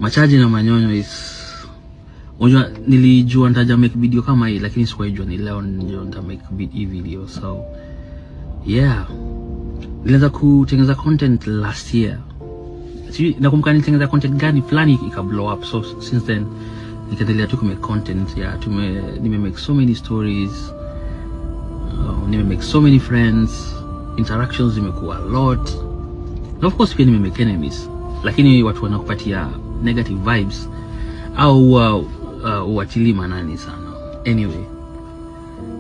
Machaji na manyonyo is unajua nilijua nitaja make video kama hii lakini sikuijua ni leo ndio nita make video. So yeah, nilianza kutengeneza content last year. Sijui nakumbuka nilitengeneza content gani fulani ika blow up. So since then nikaendelea tu kumake content. Yeah, nime make so many stories, nime make so many friends, interactions zimekuwa a lot. And of course pia nime make enemies, lakini watu wanakupatia negative vibes au uatili manani sana. Anyway,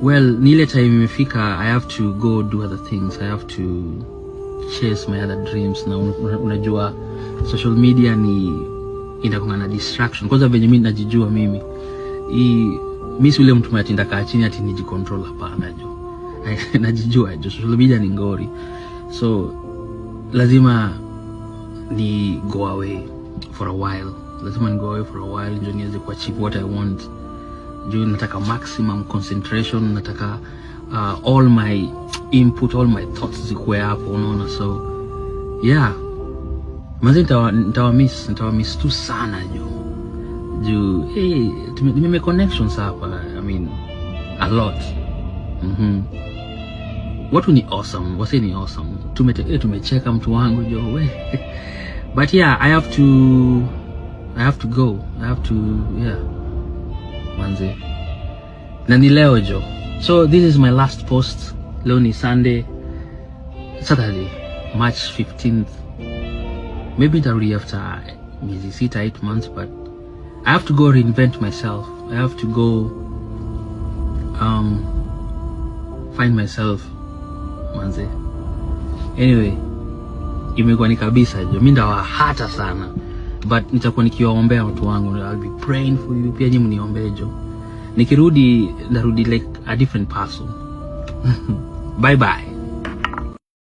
well, ni ile time imefika, I have to go do other things. I have to chase my other dreams. Na unajua social media ni inakuwa na distraction. Kwanza venye mimi najijua mimi si yule mtu mwatinda kaa chini ati nijicontrol, hapana jo. Najijua jo, social media ni ngori. So lazima ni go away for a while. Ndio niweze kuachieve what I want. Ndio nataka maximum concentration, nataka all my input, all my thoughts zikuwe hapo, unaona. So yeah, manzi nitawa miss tu sana jo. Hey, nime connections hapa, I mean a lot. Watu ni awesome, wase ni awesome. Tumecheka mtu wangu jo we. But yeah, I have to go. Yeah. Manzi. Na ni leo jo. So this is my last post. Leo ni Saturday, March 15th. Maybe nitarudi after miezi 6-8 months, but I have to go reinvent myself. I have to go find myself, manze. Anyway, imekuwa ni kabisa jo. Mimi ndawa hata sana, but nitakuwa nikiwaombea watu wangu. I'll be praying for you. Pia nyinyi mniombee jo. Nikirudi ndarudi like a different person. Bye bye.